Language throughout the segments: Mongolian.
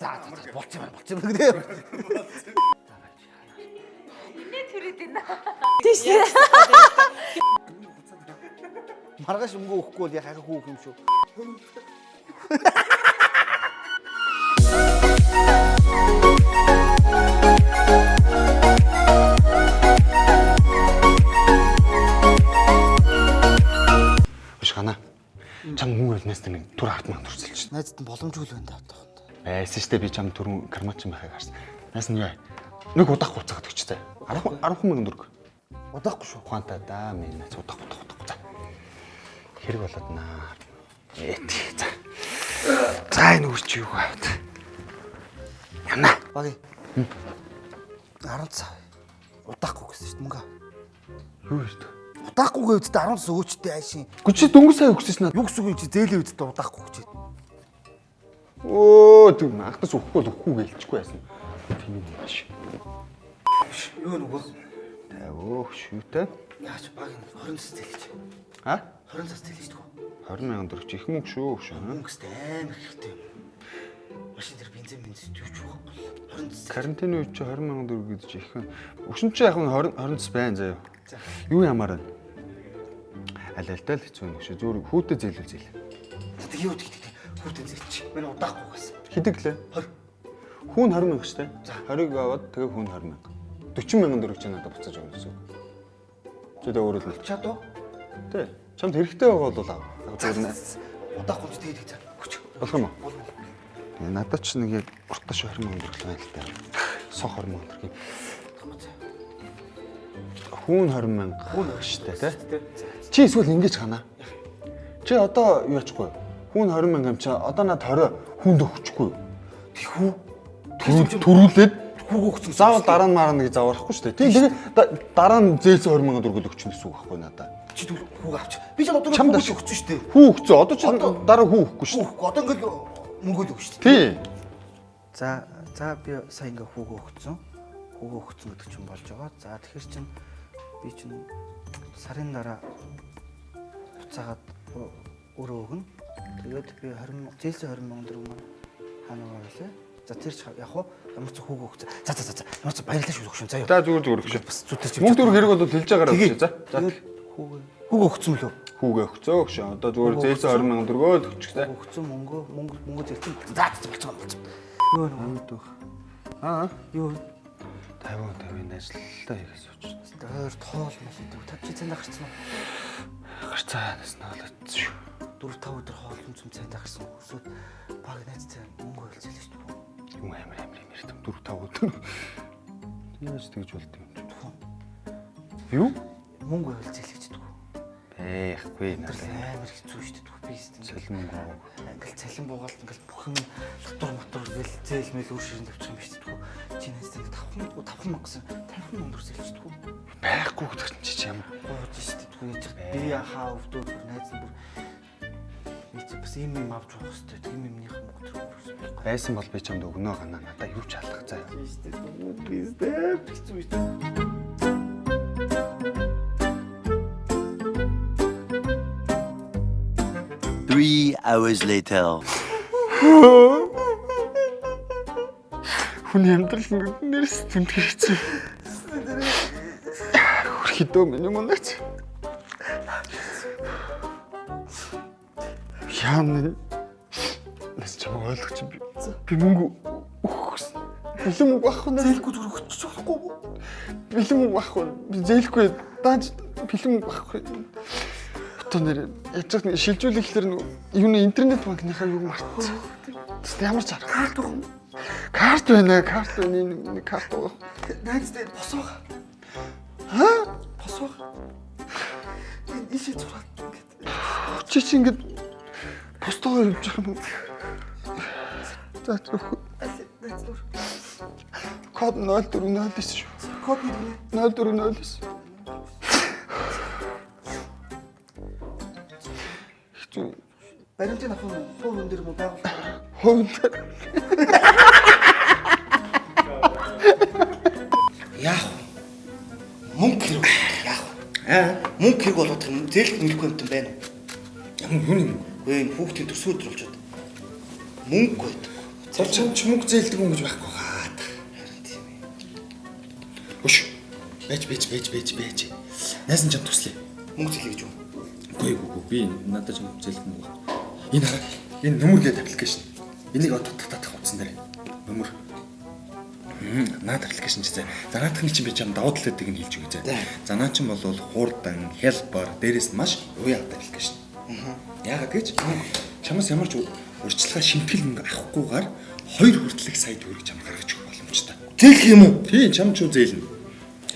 За болчих гэдэг. Нэ төрөд байна. Тийш. Маргааш өмгөө өгөхгүй бол яхаа хүүх юм шүү. Шана. Чам хүн өлнөөс нэг түр 100000 төрсөлж шин. Найзад нь боломжгүй л байна да. Байсан штэ би чам түрүүн кармачин байхыг харсан. Наас нь яа. Нэг удах хуцаад өгчтэй. 100000 төгрөг. Удахгүй шүү. Ухаантай да минь удах. За. Хэрэг болоод наа. За. За энэ үрч юу гавт. Яна. Баги. 10 цаа. Удахгүй гэсэн шүү мөнгө. Юу вэ? Удахгүй гэвчтэй 10 өгөөчтэй айшин. Гүчи дөнгөж сая өгсөн шнаа. Юу гэсэн үг чи зээлийн үедээ удахгүй гэж. Өө тийм ахтас өгөхгүй гэлчихгүй байсан. Тийм юм биш. Юу нөгөө? Өөх шүүтэй. Яаж баг 20 цэц хэлж. А? 20 цэц хэлж дгөө. 20000 төгрөг их мөнгө шүү. Мөнгөстэй амар хэрэгтэй юм. Машин дээр бензин төвч байхгүй. 20 цэц. Карантины үед чи 20000 төгрөг гэж их. Өшин чи яг 20 цэц байна заяа. Юу ямаар вэ? Аль-альтай л хэцүү юм шүү. Зүгээр хүүтэй зээлүүл. Тэг юу гэдэг хүүтэй зээлч. Манай удахгүй гэсэн. Хэдэг лээ? 20. Хүүн 20000 штэ. 20-ыг аваад тэгээ хүүн 20000. 40000 төгрөг чи надад буцааж өгнө гэсэн үг. Чи дэ өөрөө л Чад уу? тий. Чамд хэрэгтэй байгаа бол аа. Зүгээр нэ. Удахгүй ч тэгээд за. Хүч. Болох юм уу? Надад ч нэг яг урташ 20000 төгрөг байна л та. Сох 20000 төгрөг. Хүүн 20000 штэ тий. Чи эсвэл ингэж ханаа. Чи одоо юу яахгүй. Хүүн 20000 юм чи одоо над 20 хүнд өгөхгүй. Тэхүү. Төрүүлээд Хүүг өгсөн. заавал дараа нь марна гэж зааварахгүй шүү дээ. Тийм тэгээ дараа нь зээлсэн 20000 төгрөг өгч гэсэн үг байхгүй надаа. Чи хүүг авч. Би ч одоо Чамд хүүг өгсөн шүү дээ. Хүү өгцөө. Одоо чи дараа хүү өгөхгүй шүү. Хүүг одоо ингээл мөнгө л өгч шүү дээ. Тий. За би сая ингээ хүүг өгсөн. Хүүг өгсөн гэдэг чинь болж байгаа. За тэгэхээр чин би чин сарын дараа буцаагаад өөрөө өгнө. Тэгээд би 20 зээлсэн 20000 төгрөг маань ханаагаа байлаа. За тэр ч яг уу ямар ч хүүг өгч. За. Ямар ч баярлалаа шүү өгшөн заяа. За зүгээр өгшөө. Бас зүтэрч. Мөнгө төгрөг хэрэг бол хэлж байгаараа өгшөө. За. Хүүг өгсөн лөө. Хүүгээ өгцөө өгшөө. Одоо зүгээр зээлсэн 20000 төгрөгөө өгчихтэй. Өгсөн мөнгө зээлсэн. За болцсон. Юу нэ? Аа. Юу 50 ажиллалаа хийгээс үүч. өөр тоол мас гэдэг. Та чи цаанд гарсан уу? Гарцаанаас наалаад шүү. 4-5 өдөр хоолн цум цаанд гарсан. Өсөд баг найзтай мөнгө ойлцол шүү дээ. Юм амар ирдэм 4-5 өдөр. Яаж тэгж болд юм. Юу? Мөнгө ойлцол гэж дээ. Яахгүй надад Амар хэцүү шүү дээ. Би систем. цалин мөнгө. Ингээл цалин буугаалт ингээл бүх юм дотор мотор ингээл зээлмэл өөр ширэн тавьчих юм биш дээ. Чи найзтай 5,000 гэсэн 50,000 төгрөг зээлж дээ. Байхгүй гэдэг чи ямар Гооч шүү дээ. Яаж би хаа өвдөө найз бүр нийт бас юм авч явах хэрэгтэй. Тийм юмных мөнгө төгрөг. байсан бол би чамд өгнө ганаа надаа юу ч алах заяа. Шүү дээ. Би хэцүү шүү дээ. 3 hours later. Хүний амьдрал нэрс тэмтгэж. Хөрхидөө миний мунаач. Яам нэс ч ойлгоч би мөнгө өгсөн. Бэлэн мөнгө авах нь Зээлгүй зүрх өгч болохгүй юу? бэлэн мөнгө авах нь би зээлгүй дааж бэлэн мөнгө авах. Одоо нэр яаж нэг шилжүүлэхлээр юу нэ интернет банкныхаа юу мартсан. Тэст ямар ч арга. Карт уу? Карт байна. Нэг карт уу. Найзтай босоо. Ха? Босоо. Энэ ишээ зураад ингээд. Чи ингэж постоо явж байгаа юм. За Найз дур. код 0409 шүү. Код нэрнэ. 0409. Хэцүү. Баримтын авах нь суур өндөр мө байгууллага. Хөөд. Яах вэ? Мөнгө хэрэг. Яах вэ? Мөнгө хэрэг болгох юм зээлх нөлөхгүй юм байна уу? Ямар хүн юм? Гүй энэ хүүхдийн төсөө өдөр болж байна. Мөнгө байдаг. Одоо ч мөнгө зээлдэг юм гэж байхгүй гаад. Харин тийм ээ. Хөш. Байж. Найсан ч туслая. Мөнгө зээлээ гэж юу? Үгүй. Би надад ч мөнгө зээлдэг юм байна. Энэ хараа. Энэ нөмөр гэдэг аппликейшн. Энийг одоо татах утсан дээр. Нөмөр. Наад аппликейшн ч зэ. За наадах нь чинь би чам давуу талуудыг нь хэлж өгье зэ. За наа чинь бол хурдан, helper, дээрээс нь маш уян аппликейшн. Яагаад гэж чамаас ямар ч урьдчилгаа шимтгэл мөнгө авахгүйгээр 2 хүртэлх сая төгрөг чам гаргаж өгөх боломжтой. Зээлх юм уу? Тийм чам ч зээлнэ.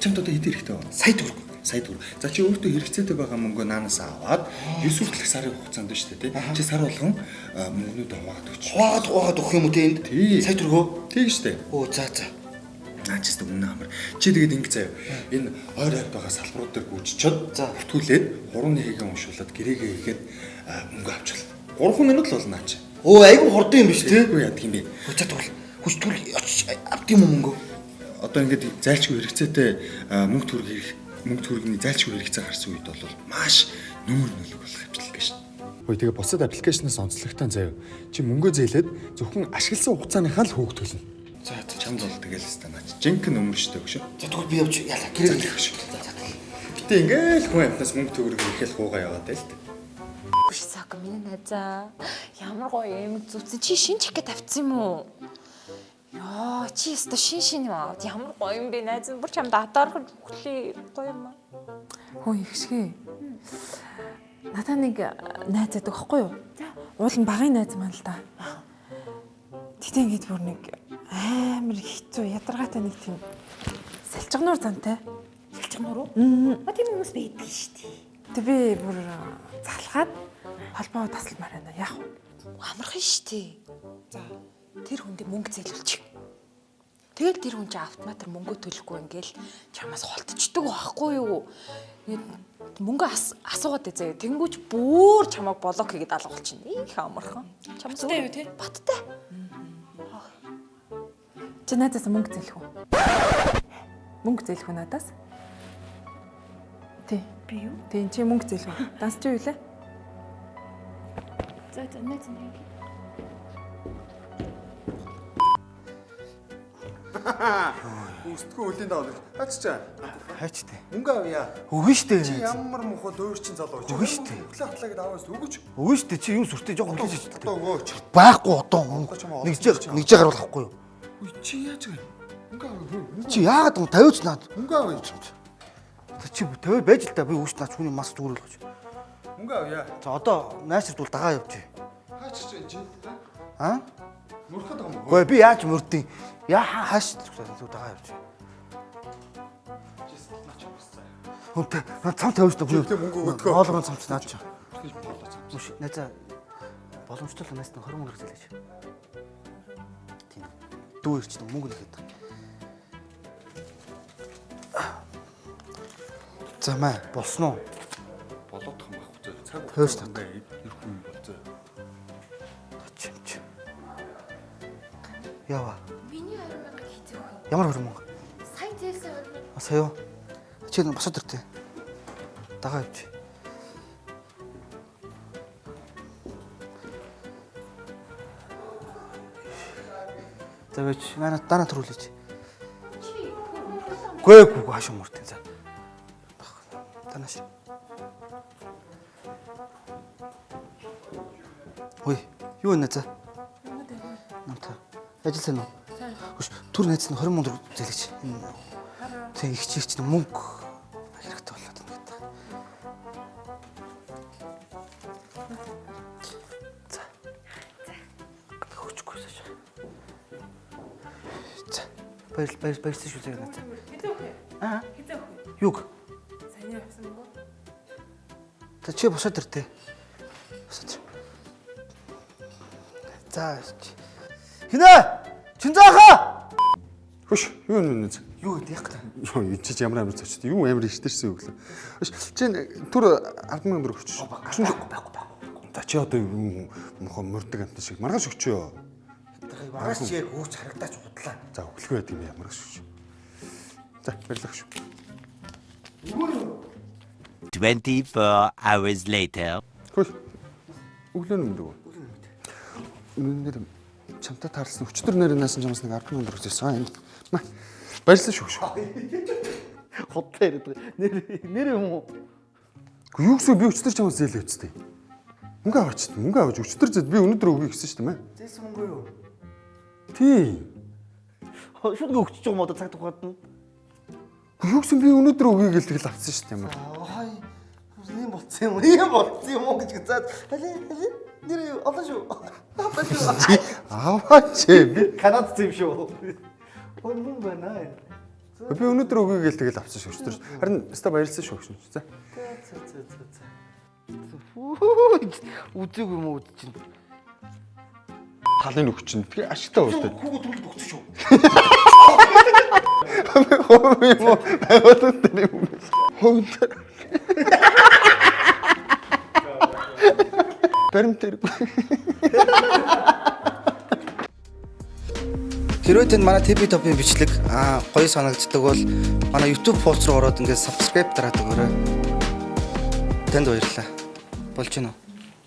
Чамд одоо хэд хэрэгтэй байна? Сая төгрөг. Сая төгрөг. За чи өөртөө хэрэгцээтэй байгаа мөнгөө наанаас аваад 9 хүртэлх сарын хугацаанд шүү дээ тий. Чи сар болгон мөнгнүүд хуваагаад өгч. Хуваагаад өгөх юм уу те энд? Тий. Сая төгрөгөө? Тий штэ. Оо за. Наачс өмнө амар. Чи тэгээд ингэ заяа. Энэ ойр хавьд байгаа салбарууд дээр гүйччихэд бүртгүүлээд 3-ны хэгээ уншуулад гэрээгээ хийгээд мөнгө авчихлаа. 3 минут л болно наач. Оо айгүй хурдан юм биш те? Үгүй яадаг юм бэ? Өчөө тэгвэл хүчтүүл авд юм уу мөнгө? Одоо ингээд зайлшгүй хэрэгцээтэй мөнгө төгрөгийн зайлшгүй хэрэгцээ гарсан үед бол маш нөмөр нөлөг болох аппликейшн. Хөөе тэгээ бусад аппликейшнээс онцлогтой заяа. Чи мөнгөө зээлээд зөвхөн ашигласан хугацааныхаа л хүүг төлнө. За Чамд бол тэгэл станаач. Жинхэнэ нөмөр штэ өгшөө. за тэгвэл би явж яла гэрээ Өгшөө. Гэтэ ингээл хүн амтнаас мөнгө төгрөг ирэхэл хуугаа яваад байл та. Биш сак миний найзаа. Ямар гоё юм зүтсэн. Чи шин чекет авцсан юм уу? Яа, чи өстө шин юм аа. Ямар гоё юм бэ найз нь бүр чамд атаархаж өглөө гоё юм аа. Хөө ихшгэ. Надаа нэг найз байдаг аахгүй юу? Уул нь багын найз маань л да. Тэгтээ ингэж бүр нэг амар хэцүү ядаргаатай нэг тийм салчгнуур зантай. Салчгнуур уу? А тийм хүмүүс байдаг шүү дээ. Тэг би бүр залхаад холбоо тасалмаар байна. Яг Амархан штий. За тэр хүндээ мөнгө зээлүүлчих. Тэгэл тэр хүн чинь автоматар мөнгө төлөхгүй ингээл чамаас холтчдөг байхгүй юу? Мөнгө асуугаад заяа. Тэнгүүч бүр чамайг блок хийгээд алга болчихно. Их амархан. Чамд юу те? Баттай. чи надаас мөнгө зээлэх үү? Мөнгө зээлэх үү надаас? Тий. Би юу? Тий чи мөнгө зээлэх үү? Данс чи юу лээ? За найз нэг. Үстгүй үлийн даваа. Хаччаа. хайчтай. Мөнгө авъя. Өгнө штэ. Чи ямар мохоо дөөрчин залуу чи. Өгнө штэ. Өглөө хатлаа гэдээ аваас өгөөч. Өгнө штэ чи юу сүртэй жоохон Одоо хэлж одоо өгөөч. байхгүй одоо нэг жиг гаруулахгүй юу? Үгүй чи яаж вэ? Мөнгө авъя. Чи яагаад юм 50 ч наад. Мөнгө авъя. Чи 50 байж л та би үүш наач хүний мас зүгээр л гэж. Мөнгө авъя. За одоо найсрд бол дагаа явж. Хаач чи. Аа? Мөрөхөд байгаа юм. Гүй би яаж мөрдیں۔ Яа хааш дагаа явж. Хөөе цам тавьж та Тэг мөнгө өгдөгөө. хоолгон цамч наад чи. Мөш найзаа боломжтой л найс нь 20 мөнгө зээлээч. Тийм. Дүү ирч мөнгө нэхэд. За маа болсон уу? Болоодох юм байхгүй зөө. Цаг Хөөс хугацаа ирэх юм бол зөө. Чимч. Ява. Миний 20 мянга хийцээ өгөх. Ямар 20 мөнгө? Сайн зээлсэн 20 мянга. Сая юу? Чи босоод иртээ. Дагаа явж. За бич манай дана төрүүлээч. Гүй хааш мөртэн за. Танаш. Ой, юу нэ за? Намта. Ажил сайн уу? Хүш түр найз нь 20 мөнгө зээлээч. Тэг их чирч мөнгө хэрэгтэй болоод байна гэдэг. За. Хөөчгүй саш. За. Баярлалаа шүү дээ надад. Хэзээ өгөх юм? Аа. Хэзээ өгөх юм? Юг. Саяны авсан мөнгө? Та чи босоод иртээ. Босоод. За. Хинэ? Чинзааха. Хөш юу нэ. Юу гэдэг яг та. Юу чи ямар амар цочд. Юу амар ихтэйсэн өглөө. Хөш чи түр 10,000 төгрөг өгч. Байхгүй. За чи одоо юу мохоо мөрдөг амт шиг маргааш өгчөө. Маргааш чи яг өгч харагдаач худлаа. За өглөө байд юм яа маргааш өгч. За баярлалаа шүү. 24 hours later. Хөш өглөө нь мөндөг. Өнөөдөр чамтай таарлсан өчтөр нэрнээс чамаас нэг 10,000 төгрөг өгсөн. Маа. Баярлалаа шүү. Хотлоо яриад байгаа. Нэр юм уу? Гэхдээ юу гэсэн би өчтөр чамаас зээл өгчтэй. Мөнгө аваач. Мөнгө аваач. Өчтөр зээл би өнөөдөр өгье гэсэн шүү дээ мэ. Зээсэн мөнгө юу? Тий. Шууд өгч байгаа юм одоо цаг тухайд нь. Юу гэсэн би өнөөдөр өгье гэж тэгэл авсан шүү дээ мэ. Ай. Ийм болцсон юм. Ийм болцсон юм уу гэж заад. Хали. Нэр олон шүү. Одоо шүү. Аваач би. Канадд юм шүү. Мөнгө байна. Би өнөөдөр өгье гэж тэгэл авсан шүү өчтөр. Харин өстө баярлсан шүү гэж. За. Үзег юм уу чинь. Талын өгч чинь. Тэгээ ашигтай болтой. Хүүгөө түлд өгсөн шүү. Хоо юм уу? Хаваад тань юм. Хөөд. Баримтэр. Хэрвээ танд манай TV Top-ийн бичлэг гоё санагддаг бол манай YouTube пост руу ороод ингээд subscribe дараад өгөөрэй. Танд баярлалаа. Болж гинөө.